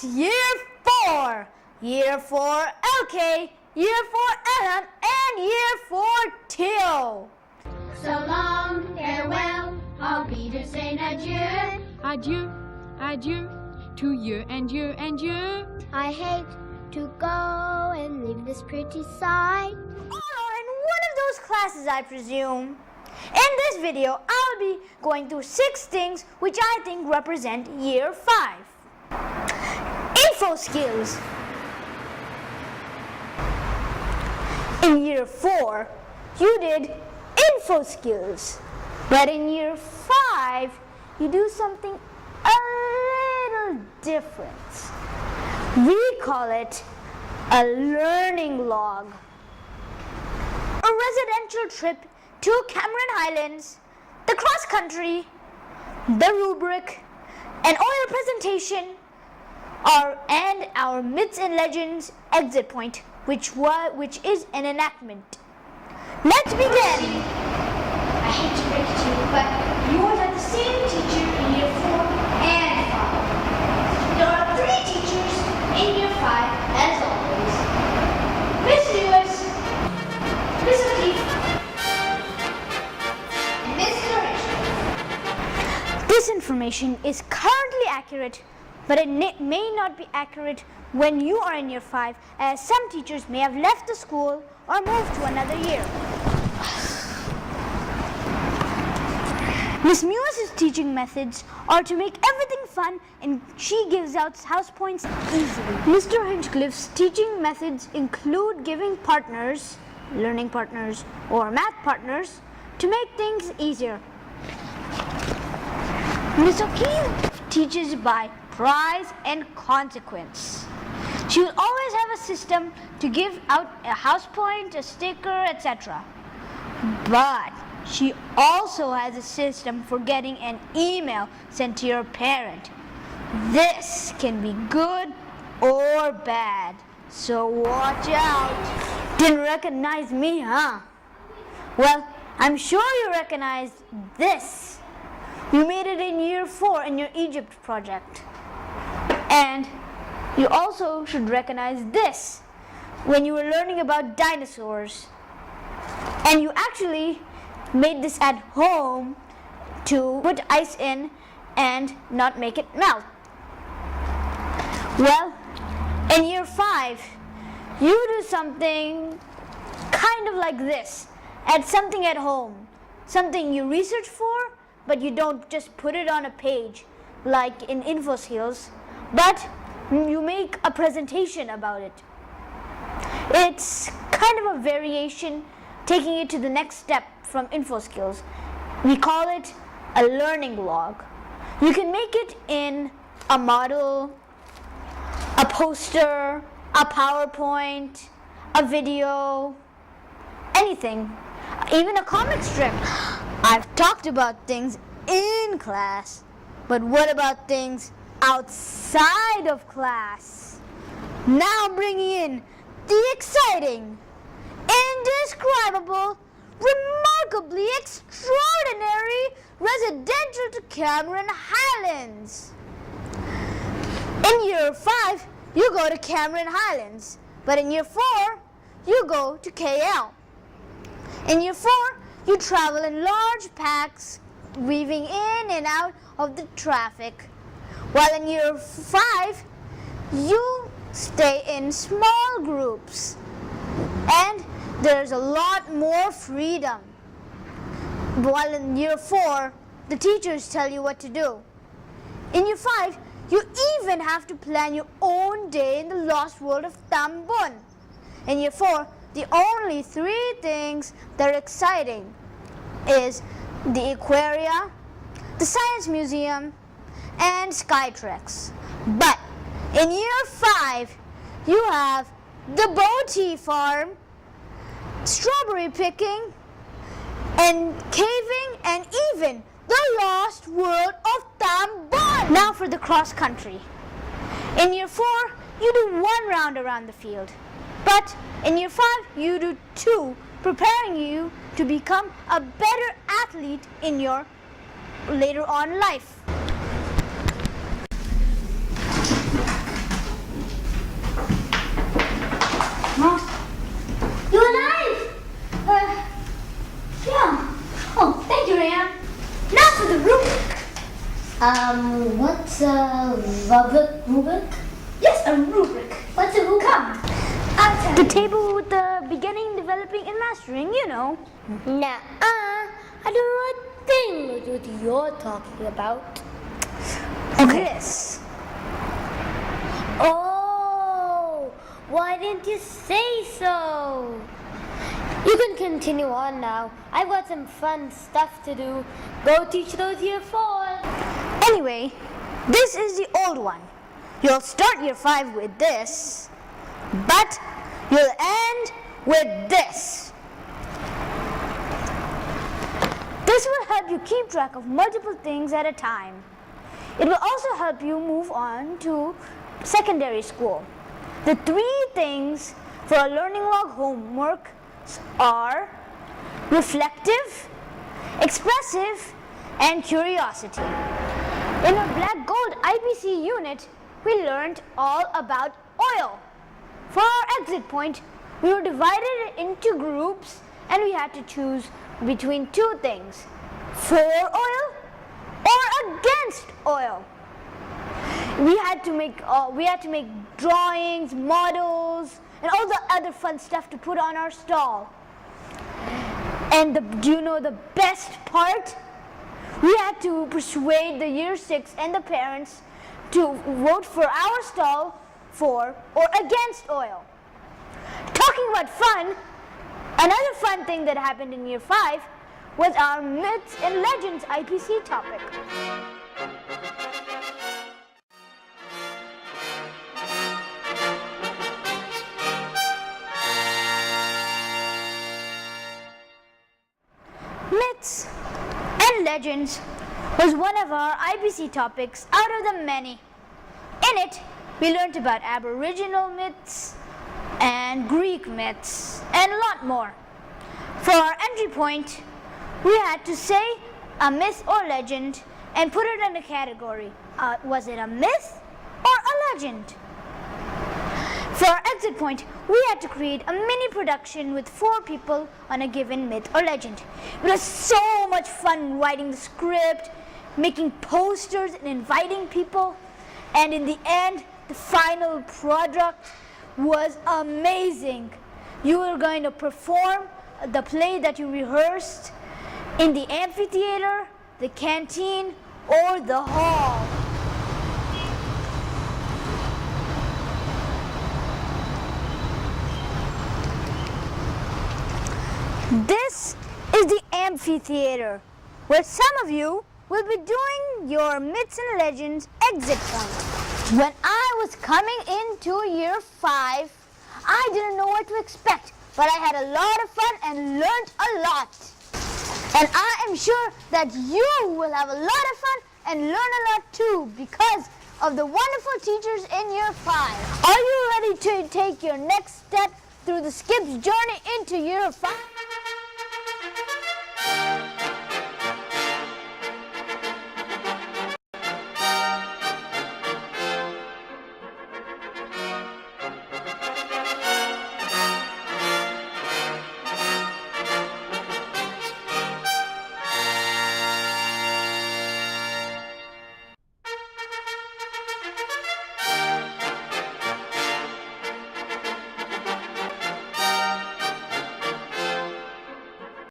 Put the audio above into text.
Year 4. Year 4 LK, Year 4 Aayan, and Year 4 Theo. So long, farewell, I'll be to saying adieu. Adieu, adieu, to you and you and you. I hate to go and leave this pretty sight. Oh, in one of those classes, I presume. In this video, I'll be going through 6 things which I think represent Year 5. Info skills. In Year 4, you did info skills. But in Year 5, you do something a little different. We call it a learning log. A residential trip to Cameron Highlands, the cross country, the rubric, an oral presentation, and our myths and legends exit point, which is an enactment. Let's begin. I hate to break it to you, but you always have the same teacher in Year 4 and 5. There are 3 teachers in Year 5, as always. Miss Lewis, Miss O'Keefe, and Mr. Richard. This information is currently accurate, but it may not be accurate when you are in Year 5, as some teachers may have left the school or moved to another year. Miss Mewis's teaching methods are to make everything fun, and she gives out house points easily. Mr. Hinchcliffe's teaching methods include giving partners, learning partners, or math partners to make things easier. Miss O'Keefe teaches by prize and consequence. She will always have a system to give out a house point, a sticker, etc. But she also has a system for getting an email sent to your parent. This can be good or bad, so watch out. Didn't recognize me, huh? Well, I'm sure you recognized this. You made it in Year 4 in your Egypt project. And you also should recognize this when you were learning about dinosaurs. And you actually made this at home to put ice in and not make it melt. Well, in Year 5, you do something kind of like this. Add something at home, something you research for, but you don't just put it on a page like in info skills, but you make a presentation about it. It's kind of a variation, taking it to the next step from info skills. We call it a learning log. You can make it in a model, a poster, a PowerPoint, a video, anything, even a comic strip. I've talked about things in class, but what about things outside of class? Now bringing in the exciting, indescribable, remarkably extraordinary residential to Cameron Highlands. In Year 5, you go to Cameron Highlands, but in Year 4, you go to KL. In Year 4, you travel in large packs, weaving in and out of the traffic, while in Year 5, you stay in small groups, and there's a lot more freedom. While in Year 4, the teachers tell you what to do. In Year 5, you even have to plan your own day in the lost world of Tambun. In Year 4, the only 3 things that are exciting is the Aquaria, the Science Museum, and Skytrex. But in Year 5, you have the Boti Farm, strawberry picking, and caving, and even the lost world of Tambun. Now for the cross country. In Year 4, you do 1 round around the field. But in Year 5, you do 2, preparing you to become a better athlete in your later on life. What's a rubric? Yes, a rubric. What's a rubric? Come. The table with the beginning, developing, and mastering, you know. Nuh-uh. I don't know a thing what you're talking about. This. Oh, why didn't you say so? You can continue on now. I've got some fun stuff to do. Go teach those year 4. Anyway, this is the old one. You'll start year 5 with this, but you'll end with this. This will help you keep track of multiple things at a time. It will also help you move on to secondary school. The 3 things for a learning log homework are reflective, expressive, and curiosity. In our Black Gold IPC unit, we learned all about oil. For our exit point, we were divided into groups and we had to choose between 2 things, for oil or against oil. We had to make drawings, models, and all the other fun stuff to put on our stall. And do you know the best part? We had to persuade the year 6 and the parents to vote for our stall for or against oil. Talking about fun, another fun thing that happened in year 5 was our Myths and Legends IPC topic. Myths and Legends was one of our IPC topics out of the many. In it, we learned about Aboriginal myths and Greek myths and a lot more. For our entry point, we had to say a myth or legend and put it in a category. Was it a myth or a legend? For our exit point, we had to create a mini production with 4 people on a given myth or legend. It was so much fun writing the script, making posters and inviting people. And in the end, the final product was amazing. You were going to perform the play that you rehearsed in the amphitheater, the canteen, or the hall. This is the amphitheater, where some of you will be doing your Myths and Legends exit point. When I was coming into year 5, I didn't know what to expect, but I had a lot of fun and learned a lot. And I am sure that you will have a lot of fun and learn a lot too because of the wonderful teachers in year 5. Are you ready to take your next step through the SCIPS journey into year 5?